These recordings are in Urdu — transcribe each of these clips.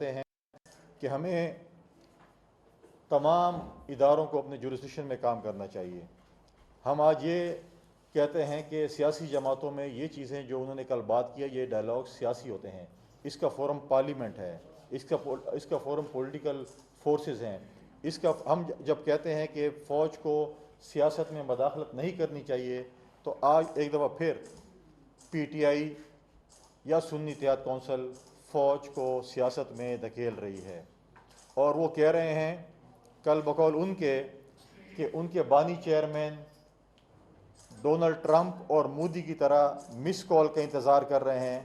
کرتے ہیں کہ ہمیں تمام اداروں کو اپنے جورسڈکشن میں کام کرنا چاہیے۔ ہم آج یہ کہتے ہیں کہ سیاسی جماعتوں میں یہ چیزیں جو انہوں نے کل بات کیا، یہ ڈائلاگ سیاسی ہوتے ہیں، اس کا فورم پارلیمنٹ ہے، اس کا فورم پولیٹیکل فورسز ہیں۔ ہم جب کہتے ہیں کہ فوج کو سیاست میں مداخلت نہیں کرنی چاہیے، تو آج ایک دفعہ پھر پی ٹی آئی یا سنی اتحاد کونسل فوج کو سیاست میں دھکیل رہی ہے، اور وہ کہہ رہے ہیں کل بقول ان کے کہ ان کے بانی چیئرمین ڈونلڈ ٹرمپ اور مودی کی طرح مس کال کا انتظار کر رہے ہیں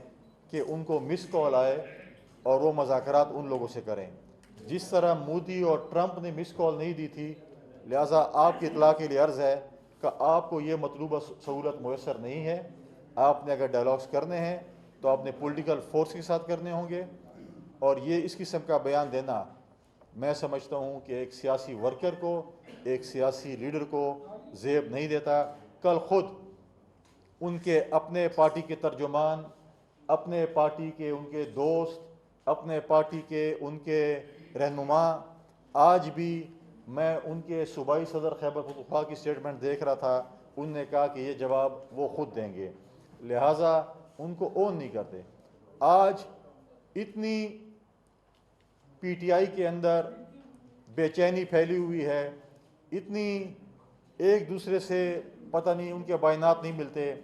کہ ان کو مس کال آئے اور وہ مذاکرات ان لوگوں سے کریں۔ جس طرح مودی اور ٹرمپ نے مس کال نہیں دی تھی، لہٰذا آپ کی اطلاع کے لیے عرض ہے کہ آپ کو یہ مطلوبہ سہولت میسر نہیں ہے۔ آپ نے اگر ڈائلاگس کرنے ہیں تو آپ نے پولیٹیکل فورس کے ساتھ کرنے ہوں گے، اور یہ اس قسم کا بیان دینا میں سمجھتا ہوں کہ ایک سیاسی ورکر کو، ایک سیاسی لیڈر کو زیب نہیں دیتا۔ کل خود ان کے اپنے پارٹی کے ترجمان، اپنے پارٹی کے ان کے دوست، اپنے پارٹی کے ان کے رہنما، آج بھی میں ان کے صوبائی صدر خیبر پختونخوا کی سٹیٹمنٹ دیکھ رہا تھا، ان نے کہا کہ یہ جواب وہ خود دیں گے، لہٰذا ان کو اون نہیں کرتے۔ آج اتنی پی ٹی آئی کے اندر بے چینی پھیلی ہوئی ہے، اتنی ایک دوسرے سے پتہ نہیں ان کے بائنات نہیں ملتے۔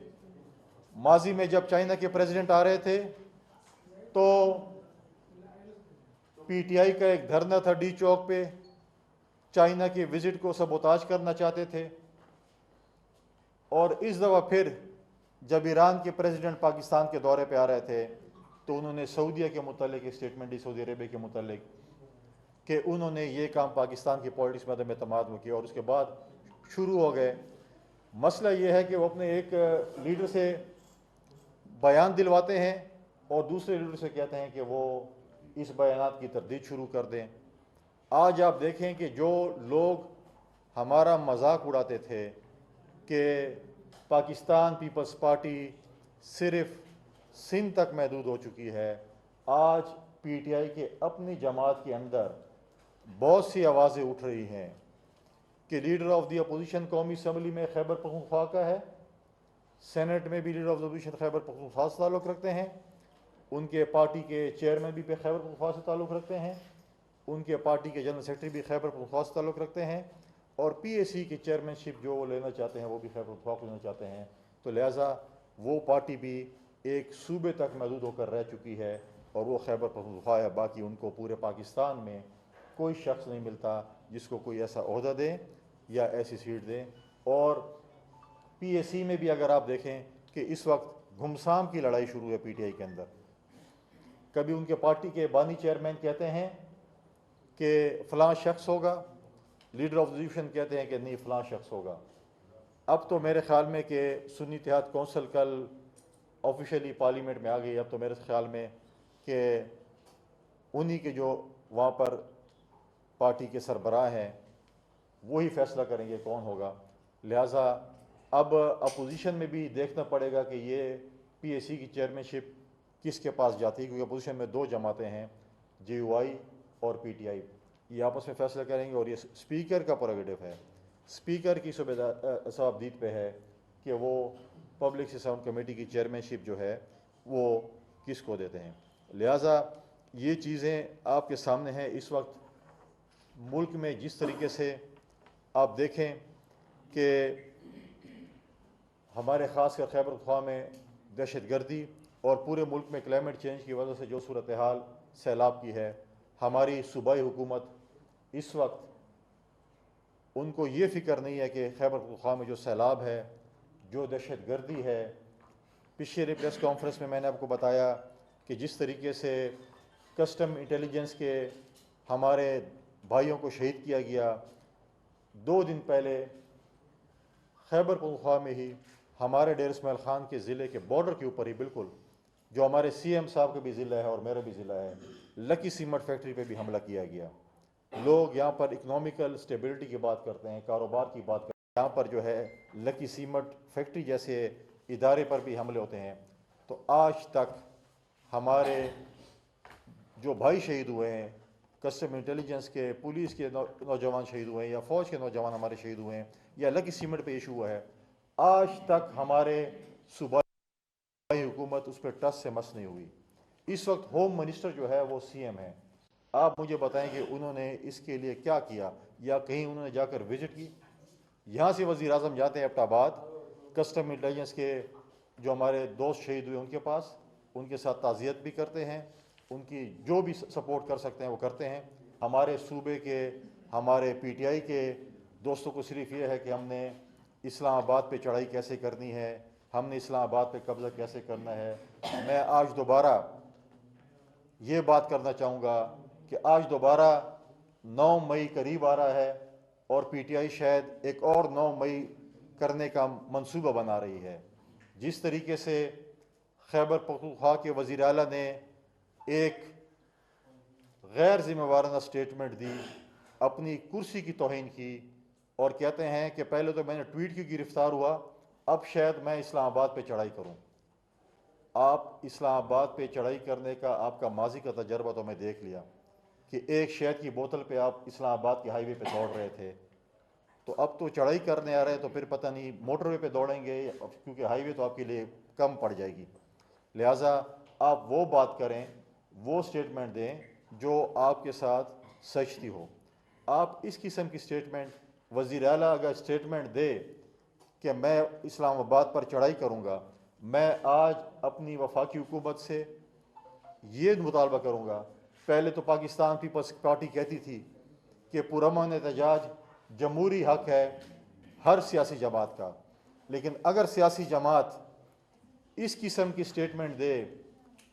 ماضی میں جب چائنا کے پریزیڈنٹ آ رہے تھے تو پی ٹی آئی کا ایک دھرنا تھا ڈی چوک پہ، چائنا کے وزٹ کو سبوتاژ کرنا چاہتے تھے، اور اس دفعہ پھر جب ایران کے پریزیڈنٹ پاکستان کے دورے پہ آ رہے تھے تو انہوں نے سعودیہ کے متعلق ایک سٹیٹمنٹ دی، سعودی عربیہ کے متعلق، کہ انہوں نے یہ کام پاکستان کی پالیٹکس میں عدم اعتماد میں کیا، اور اس کے بعد شروع ہو گئے۔ مسئلہ یہ ہے کہ وہ اپنے ایک لیڈر سے بیان دلواتے ہیں اور دوسرے لیڈر سے کہتے ہیں کہ وہ اس بیانات کی تردید شروع کر دیں۔ آج آپ دیکھیں کہ جو لوگ ہمارا مذاق اڑاتے تھے کہ پاکستان پیپلز پارٹی صرف سندھ تک محدود ہو چکی ہے، آج پی ٹی آئی کے اپنی جماعت کے اندر بہت سی آوازیں اٹھ رہی ہیں کہ لیڈر آف دی اپوزیشن قومی اسمبلی میں خیبر پختونخوا کا ہے، سینٹ میں بھی leader of the opposition Khyber Pakhtunkhwa سے تعلق رکھتے ہیں، ان کے پارٹی کے چیئرمین بھی خیبر پختونخوا سے تعلق رکھتے ہیں، ان کے پارٹی کے جنرل سیکرٹری بھی خیبر پختونخوا سے تعلق رکھتے ہیں، اور پی اے سی کی چیئرمین شپ جو وہ لینا چاہتے ہیں وہ بھی خیبر پختونخوا کو لینا چاہتے ہیں۔ تو لہٰذا وہ پارٹی بھی ایک صوبے تک محدود ہو کر رہ چکی ہے، اور وہ خیبر پختونخوا ہے، باقی ان کو پورے پاکستان میں کوئی شخص نہیں ملتا جس کو کوئی ایسا عہدہ دے یا ایسی سیٹ دے۔ اور پی اے سی میں بھی اگر آپ دیکھیں کہ اس وقت گھمسان کی لڑائی شروع ہے پی ٹی آئی کے اندر۔ کبھی ان کے پارٹی کے بانی چیئرمین کہتے ہیں کہ فلاں شخص ہوگا، لیڈر آف اپوزیشن کہتے ہیں کہ نہیں فلاں شخص ہوگا۔ اب تو میرے خیال میں کہ سنی اتحاد کونسل کل آفیشیلی پارلیمنٹ میں آ گئی، اب تو میرے خیال میں کہ انہی کے جو وہاں پر پارٹی کے سربراہ ہیں وہی فیصلہ کریں گے کون ہوگا، لہٰذا اب اپوزیشن میں بھی دیکھنا پڑے گا کہ یہ پی اے سی کی چیئرمین شپ کس کے پاس جاتی ہے، کیونکہ اپوزیشن میں دو جماعتیں ہیں، جے یو آئی اور پی ٹی آئی، یہ آپس میں فیصلہ کریں گے، اور یہ اسپیکر کا پروگیٹو ہے، اسپیکر کی صوابدید پہ ہے کہ وہ پبلک سے ساؤنڈ کمیٹی کی چیئرمین شپ جو ہے وہ کس کو دیتے ہیں۔ لہٰذا یہ چیزیں آپ کے سامنے ہیں۔ اس وقت ملک میں جس طریقے سے آپ دیکھیں کہ ہمارے خاص کر خیبر پختونخوا میں دہشت گردی اور پورے ملک میں کلائمیٹ چینج کی وجہ سے جو صورتحال سیلاب کی ہے، ہماری صوبائی حکومت اس وقت ان کو یہ فکر نہیں ہے کہ خیبر پختونخوا میں جو سیلاب ہے، جو دہشت گردی ہے، پچھلے پریس کانفرنس میں نے آپ کو بتایا کہ جس طریقے سے کسٹم انٹیلیجنس کے ہمارے بھائیوں کو شہید کیا گیا، 2 دن پہلے خیبر پختونخوا میں ہی ہمارے ڈیر اسماعیل خان کے ضلع کے بارڈر کے اوپر ہی بالکل، جو ہمارے سی ایم صاحب کا بھی ضلع ہے اور میرا بھی ضلع ہے، لکی سیمنٹ فیکٹری پہ بھی حملہ کیا گیا۔ لوگ یہاں پر اکنامیکل سٹیبلٹی کی بات کرتے ہیں، کاروبار کی بات کرتے ہیں، یہاں پر جو ہے لکی سیمنٹ فیکٹری جیسے ادارے پر بھی حملے ہوتے ہیں۔ تو آج تک ہمارے جو بھائی شہید ہوئے ہیں، کسٹم انٹیلیجنس کے، پولیس کے نوجوان شہید ہوئے ہیں، یا فوج کے نوجوان ہمارے شہید ہوئے ہیں، یا لکی سیمنٹ پہ ایشو ہوا ہے، آج تک ہمارے صوبائی حکومت اس پہ ٹس سے مس نہیں ہوئی۔ اس وقت ہوم منسٹر جو ہے وہ سی ایم ہے۔ آپ مجھے بتائیں کہ انہوں نے اس کے لیے کیا کیا، یا کہیں انہوں نے جا کر وزٹ کی؟ یہاں سے وزیر اعظم جاتے ہیں ایبٹ آباد، کسٹم انٹیلیجنس کے جو ہمارے دوست شہید ہوئے ان کے پاس، ان کے ساتھ تعزیت بھی کرتے ہیں، ان کی جو بھی سپورٹ کر سکتے ہیں وہ کرتے ہیں۔ ہمارے صوبے کے، ہمارے پی ٹی آئی کے دوستوں کو صرف یہ ہے کہ ہم نے اسلام آباد پہ چڑھائی کیسے کرنی ہے، ہم نے اسلام آباد پہ قبضہ کیسے کرنا ہے۔ میں آج دوبارہ یہ بات کرنا چاہوں گا کہ آج دوبارہ 9 مئی قریب آ رہا ہے، اور پی ٹی آئی شاید ایک اور 9 مئی کرنے کا منصوبہ بنا رہی ہے۔ جس طریقے سے خیبر پختونخوا کے وزیر اعلیٰ نے ایک غیر ذمہ وارانہ سٹیٹمنٹ دی، اپنی کرسی کی توہین کی، اور کہتے ہیں کہ پہلے تو میں نے ٹویٹ کی گرفتار ہوا، اب شاید میں اسلام آباد پہ چڑھائی کروں۔ آپ اسلام آباد پہ چڑھائی کرنے کا آپ کا ماضی کا تجربہ تو میں دیکھ لیا کہ ایک شہد کی بوتل پہ آپ اسلام آباد کے ہائی وے پہ دوڑ رہے تھے، تو اب تو چڑھائی کرنے آ رہے ہیں تو پھر پتہ نہیں موٹر وے پہ دوڑیں گے، کیونکہ ہائی وے تو آپ کے لیے کم پڑ جائے گی۔ لہٰذا آپ وہ بات کریں، وہ سٹیٹمنٹ دیں جو آپ کے ساتھ سچتی ہو۔ آپ اس قسم کی سٹیٹمنٹ، وزیر اعلیٰ اگر سٹیٹمنٹ دے کہ میں اسلام آباد پر چڑھائی کروں گا، میں آج اپنی وفاقی حکومت سے یہ مطالبہ کروں گا۔ پہلے تو پاکستان پیپلز پارٹی کہتی تھی کہ پرامن احتجاج جمہوری حق ہے ہر سیاسی جماعت کا، لیکن اگر سیاسی جماعت اس قسم کی سٹیٹمنٹ دے،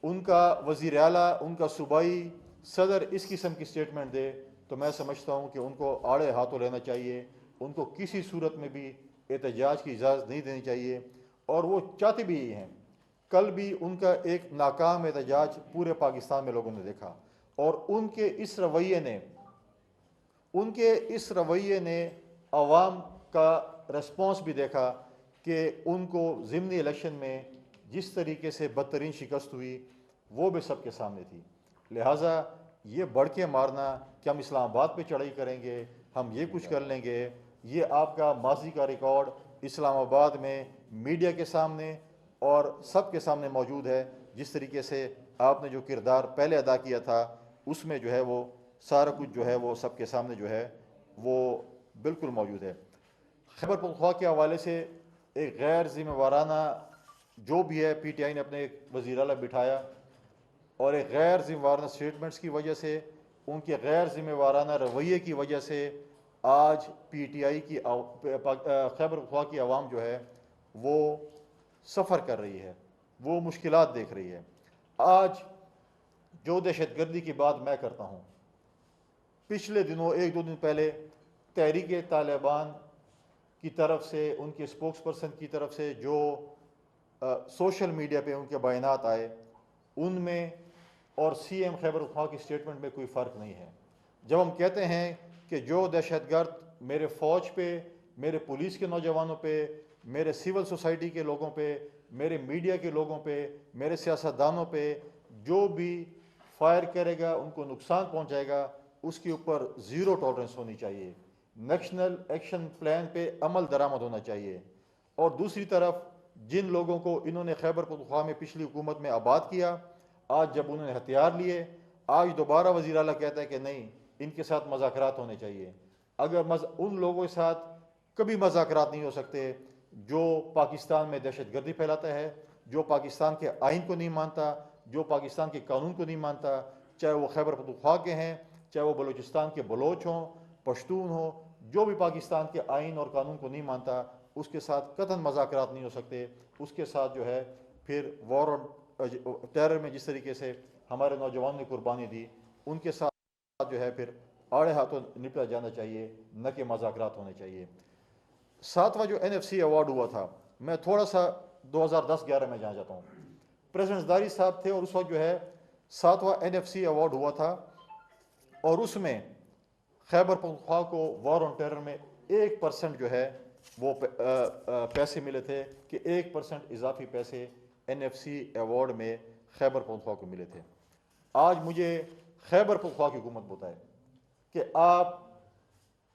ان کا وزیر اعلیٰ، ان کا صوبائی صدر اس قسم کی سٹیٹمنٹ دے، تو میں سمجھتا ہوں کہ ان کو آڑے ہاتھوں لینا چاہیے، ان کو کسی صورت میں بھی احتجاج کی اجازت نہیں دینی چاہیے، اور وہ چاہتے بھی یہ ہیں۔ کل بھی ان کا ایک ناکام احتجاج پورے پاکستان میں لوگوں نے دیکھا، اور ان کے اس رویے نے عوام کا ریسپانس بھی دیکھا کہ ان کو ضمنی الیکشن میں جس طریقے سے بدترین شکست ہوئی وہ بھی سب کے سامنے تھی۔ لہٰذا یہ بڑھ کے مارنا کہ ہم اسلام آباد پہ چڑھائی کریں گے، ہم یہ کچھ کر لیں گے، یہ آپ کا ماضی کا ریکارڈ اسلام آباد میں میڈیا کے سامنے اور سب کے سامنے موجود ہے۔ جس طریقے سے آپ نے جو کردار پہلے ادا کیا تھا، اس میں جو ہے وہ سارا کچھ جو ہے وہ سب کے سامنے جو ہے وہ بالکل موجود ہے۔ خیبر پختونخوا کے حوالے سے ایک غیر ذمہ وارانہ جو بھی ہے، پی ٹی آئی نے اپنے ایک وزیر اعلیٰ بٹھایا، اور ایک غیر ذمہ وارانہ سٹیٹمنٹس کی وجہ سے، ان کے غیر ذمہ وارانہ رویے کی وجہ سے آج پی ٹی آئی کی خیبر پختونخوا کی عوام جو ہے وہ سفر کر رہی ہے، وہ مشکلات دیکھ رہی ہے۔ آج جو دہشت گردی کی بات میں کرتا ہوں، پچھلے دنوں، ایک دو دن پہلے، تحریک طالبان کی طرف سے، ان کے اسپوکس پرسن کی طرف سے جو سوشل میڈیا پہ ان کے بیانات آئے، ان میں اور سی ایم خیبر پختونخوا کی سٹیٹمنٹ میں کوئی فرق نہیں ہے۔ جب ہم کہتے ہیں کہ جو دہشت گرد میرے فوج پہ، میرے پولیس کے نوجوانوں پہ، میرے سول سوسائٹی کے لوگوں پہ، میرے میڈیا کے لوگوں پہ، میرے سیاستدانوں پہ جو بھی فائر کرے گا، ان کو نقصان پہنچائے گا، اس کے اوپر زیرو ٹالرنس ہونی چاہیے، نیشنل ایکشن پلان پہ عمل درآمد ہونا چاہیے۔ اور دوسری طرف جن لوگوں کو انہوں نے خیبر پختونخوا میں پچھلی حکومت میں آباد کیا، آج جب انہوں نے ہتھیار لیے، آج دوبارہ وزیر اعلیٰ کہتا ہے کہ نہیں، ان کے ساتھ مذاکرات ہونے چاہیے۔ اگر ان لوگوں کے ساتھ کبھی مذاکرات نہیں ہو سکتے جو پاکستان میں دہشت گردی پھیلاتا ہے، جو پاکستان کے آئین کو نہیں مانتا، جو پاکستان کے قانون کو نہیں مانتا، چاہے وہ خیبر پختونخوا کے ہیں، چاہے وہ بلوچستان کے بلوچ ہوں، پشتون ہوں، جو بھی پاکستان کے آئین اور قانون کو نہیں مانتا، اس کے ساتھ قطعاً مذاکرات نہیں ہو سکتے۔ اس کے ساتھ جو ہے پھر وار اور ٹیرر میں جس طریقے سے ہمارے نوجوانوں نے قربانی دی، ان کے ساتھ جو ہے پھر آڑے ہاتھوں نپٹا جانا چاہیے، نہ کہ مذاکرات ہونے چاہیے۔ 7واں جو این ایف سی ایوارڈ ہوا تھا، میں تھوڑا سا 2010-11 میں جانا چاہتا ہوں۔ پریزیڈنٹ زرداری صاحب تھے، اور اس وقت جو ہے 7واں این ایف سی ایوارڈ ہوا تھا، اور اس میں خیبر پختونخوا کو وار آن ٹیرر میں 1% جو ہے وہ پیسے ملے تھے، کہ 1% اضافی پیسے این ایف سی ایوارڈ میں خیبر پختونخوا کو ملے تھے۔ آج مجھے خیبر پختونخوا کی حکومت بتائے کہ آپ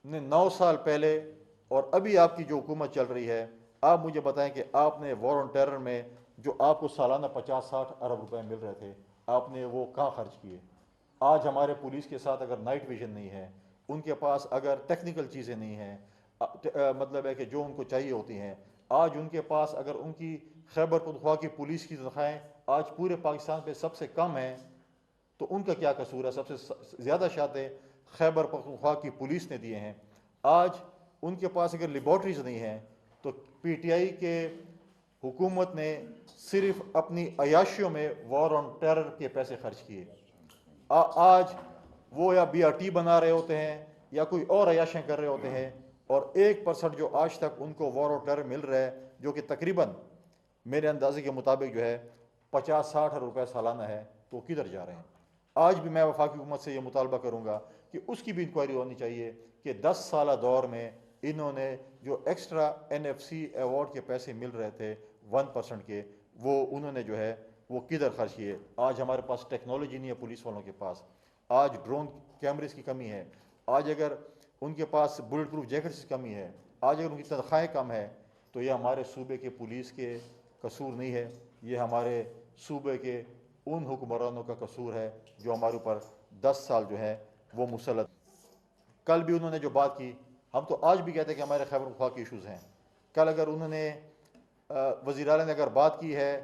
نے 9 سال پہلے اور ابھی آپ کی جو حکومت چل رہی ہے، آپ مجھے بتائیں کہ آپ نے وار آن ٹیرر میں جو آپ کو سالانہ 50-60 ارب روپے مل رہے تھے، آپ نے وہ کہاں خرچ کیے؟ آج ہمارے پولیس کے ساتھ اگر نائٹ ویژن نہیں ہے، ان کے پاس اگر ٹیکنیکل چیزیں نہیں ہیں، مطلب ہے کہ جو ان کو چاہیے ہوتی ہیں، آج ان کے پاس اگر ان کی خیبر پختونخوا کی پولیس کی تنخواہیں آج پورے پاکستان پہ سب سے کم ہیں، تو ان کا کیا قصور ہے؟ سب سے زیادہ شاطیں خیبر پختونخوا کی پولیس نے دیے ہیں۔ آج ان کے پاس اگر لیبارٹریز نہیں ہیں تو پی ٹی آئی کے حکومت نے صرف اپنی عیاشیوں میں وار آن ٹیرر کے پیسے خرچ کیے۔ آج وہ یا بی آر ٹی بنا رہے ہوتے ہیں یا کوئی اور عیاشیاں کر رہے ہوتے ہیں، اور 1% جو آج تک ان کو وار آن ٹیرر مل رہا ہے، جو کہ تقریباً میرے اندازے کے مطابق جو ہے 50-60 روپے سالانہ ہے، تو کدھر جا رہے ہیں؟ آج بھی میں وفاقی حکومت سے یہ مطالبہ کروں گا کہ اس کی بھی انکوائری ہونی چاہیے کہ 10 سالہ دور میں انہوں نے جو ایکسٹرا NFC ایوارڈ کے پیسے مل رہے تھے 1% کے، وہ انہوں نے جو ہے وہ کدھر خرچ کیے؟ آج ہمارے پاس ٹیکنالوجی نہیں ہے پولیس والوں کے پاس، آج ڈرون کیمریز کی کمی ہے، آج اگر ان کے پاس بلٹ پروف جیکٹس کی کمی ہے، آج اگر ان کی تنخواہیں کم ہے، تو یہ ہمارے صوبے کے پولیس کے قصور نہیں ہے، یہ ہمارے صوبے کے ان حکمرانوں کا قصور ہے جو ہمارے اوپر 10 سال جو ہے وہ مسلط۔ کل بھی انہوں نے جو بات کی، ہم تو آج بھی کہتے ہیں کہ ہمارے خیبر پختونخوا کے ایشوز ہیں۔ کل اگر انہوں نے وزیر اعلیٰ نے اگر بات کی ہے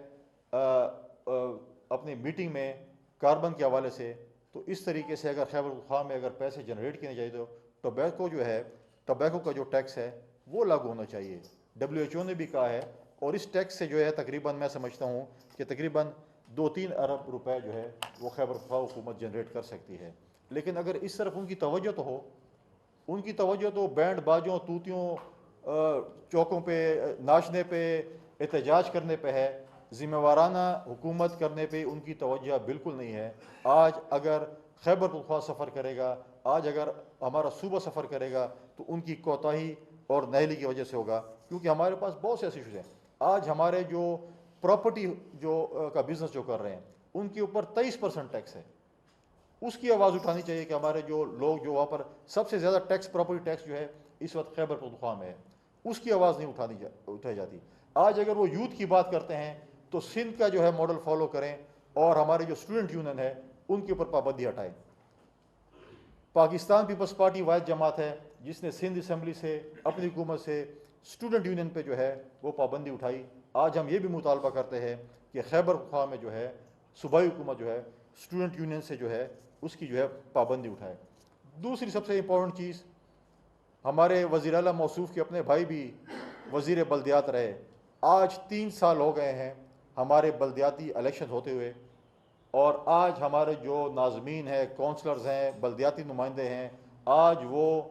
اپنی میٹنگ میں کاربن کے حوالے سے، تو اس طریقے سے اگر خیبر پختونخوا میں اگر پیسے جنریٹ کیے چاہیے تو ٹوبیکو جو ہے، ٹوبیکو کا جو ٹیکس ہے وہ لاگو ہونا چاہیے۔ WHO نے بھی کہا ہے، اور اس ٹیکس سے جو ہے تقریباً میں سمجھتا ہوں کہ تقریباً 2-3 ارب روپے جو ہے وہ خیبر پختونخوا حکومت جنریٹ کر سکتی ہے۔ لیکن اگر اس طرف ان کی توجہ تو ہو، ان کی توجہ تو بینڈ باجوں، توتیوں، چوکوں پہ ناچنے پہ، احتجاج کرنے پہ ہے، ذمہ وارانہ حکومت کرنے پہ ان کی توجہ بالکل نہیں ہے۔ آج اگر خیبر پختونخوا سفر کرے گا، آج اگر ہمارا صوبہ سفر کرے گا، تو ان کی کوتاہی اور نااہلی کی وجہ سے ہوگا، کیونکہ ہمارے پاس بہت سے ایسے ایشوز ہیں۔ آج ہمارے جو پراپرٹی جو کا بزنس جو کر رہے ہیں، ان کے اوپر 23% ٹیکس ہے۔ اس کی آواز اٹھانی چاہیے کہ ہمارے جو لوگ جو وہاں پر سب سے زیادہ ٹیکس، پراپرٹی ٹیکس جو ہے اس وقت خیبر پختونخوا میں ہے، اس کی آواز نہیں اٹھائی جاتی۔ آج اگر وہ یوتھ کی بات کرتے ہیں تو سندھ کا جو ہے ماڈل فالو کریں، اور ہمارے جو اسٹوڈنٹ یونین ہے ان کے اوپر پابندی ہٹائیں۔ پاکستان پیپلز پارٹی واحد جماعت ہے جس نے سندھ اسمبلی سے اپنی حکومت سے اسٹوڈنٹ یونین پہ جو ہے وہ پابندی اٹھائی۔ آج ہم یہ بھی مطالبہ کرتے ہیں کہ خیبر پختونخوا میں جو ہے صوبائی حکومت جو ہے اسٹوڈنٹ یونین سے جو ہے اس کی جو ہے پابندی اٹھائے۔ دوسری سب سے امپورٹنٹ چیز، ہمارے وزیر اعلیٰ موصوف کے اپنے بھائی بھی وزیر بلدیات رہے۔ آج 3 سال ہو گئے ہیں ہمارے بلدیاتی الیکشن ہوتے ہوئے، اور آج ہمارے جو ناظمین ہیں، کونسلرز ہیں، بلدیاتی نمائندے ہیں، آج وہ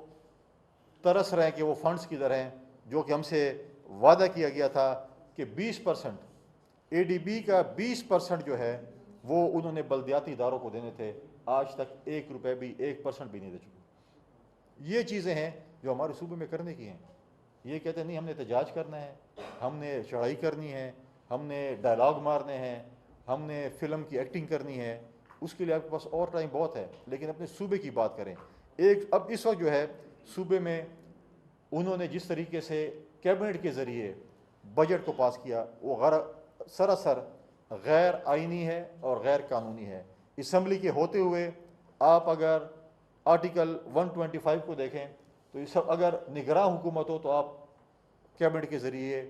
ترس رہے ہیں کہ وہ فنڈز کدھر ہیں، جو کہ ہم سے وعدہ کیا گیا تھا کہ 20% ADB کا 20% جو ہے وہ انہوں نے بلدیاتی اداروں کو دینے تھے، آج تک 1 روپے بھی 1% بھی نہیں دے چکے۔ یہ چیزیں ہیں جو ہمارے صوبے میں کرنے کی ہیں۔ یہ کہتے ہیں نہیں ہم نے احتجاج کرنا ہے، ہم نے چڑھائی کرنی ہے، ہم نے ڈائلاگ مارنے ہیں، ہم نے فلم کی ایکٹنگ کرنی ہے، اس کے لیے آپ کے پاس اور ٹائم بہت ہے، لیکن اپنے صوبے کی بات کریں۔ اب اس وقت جو ہے صوبے میں انہوں نے جس طریقے سے کیبنٹ کے ذریعے بجٹ کو پاس کیا، وہ سراسر غیر آئینی ہے اور غیر قانونی ہے۔ اسمبلی کے ہوتے ہوئے آپ اگر آرٹیکل 125 کو دیکھیں تو یہ سب، اگر نگراں حکومت ہو تو آپ کیبنٹ کے ذریعے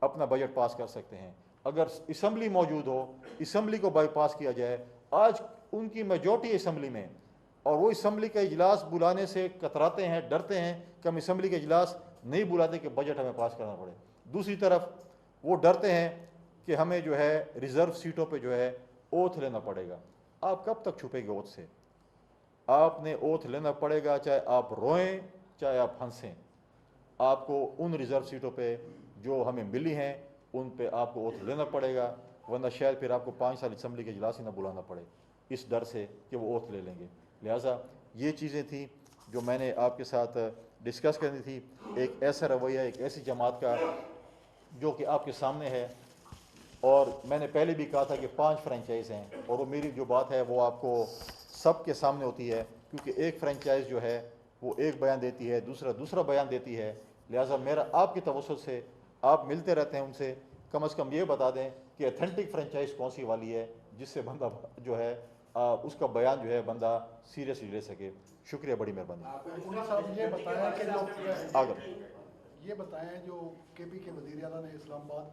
اپنا بجٹ پاس کر سکتے ہیں۔ اگر اسمبلی موجود ہو، اسمبلی کو بائی پاس کیا جائے، آج ان کی میجورٹی اسمبلی میں، اور وہ اسمبلی کا اجلاس بلانے سے کتراتے ہیں، ڈرتے ہیں کہ ہم اسمبلی کا اجلاس نہیں بلاتے کہ بجٹ ہمیں پاس کرنا پڑے۔ دوسری طرف وہ ڈرتے ہیں کہ ہمیں جو ہے ریزرو سیٹوں پہ جو ہے اوتھ لینا پڑے گا۔ آپ کب تک چھپے گے اوتھ سے؟ آپ نے اوتھ لینا پڑے گا، چاہے آپ روئیں چاہے آپ ہنسیں۔ آپ کو ان ریزرو سیٹوں پہ جو ہمیں ملی ہیں ان پہ آپ کو اوتھ لینا پڑے گا، ورنہ شاید پھر آپ کو 5 سال اسمبلی کے اجلاس ہی نہ بلانا پڑے، اس ڈر سے کہ وہ اوتھ لے لیں گے۔ لہٰذا یہ چیزیں تھیں جو میں نے آپ کے ساتھ ڈسکس کرنی تھی۔ ایک ایسا رویہ ایک ایسی جماعت کا جو کہ آپ کے سامنے ہے، اور میں نے پہلے بھی کہا تھا کہ 5 فرنچائز ہیں، اور وہ میری جو بات ہے وہ آپ کو سب کے سامنے ہوتی ہے، کیونکہ ایک فرنچائز جو ہے وہ ایک بیان دیتی ہے، دوسرا بیان دیتی ہے. لہٰذا میرا آپ کی توسط سے، آپ ملتے رہتے ہیں ان سے، کم از کم یہ بتا دیں کہ اتھینٹک فرنچائز کون سی والی ہے جس سے بندہ جو ہے اس کا بیان جو ہے بندہ سیریسلی لے سکے. شکریہ، بڑی مہربانی. پوری صاحب یہ بتائیں کہ آگر یہ بتائیں جو کے پی کے وزیر اعلیٰ نے اسلام آباد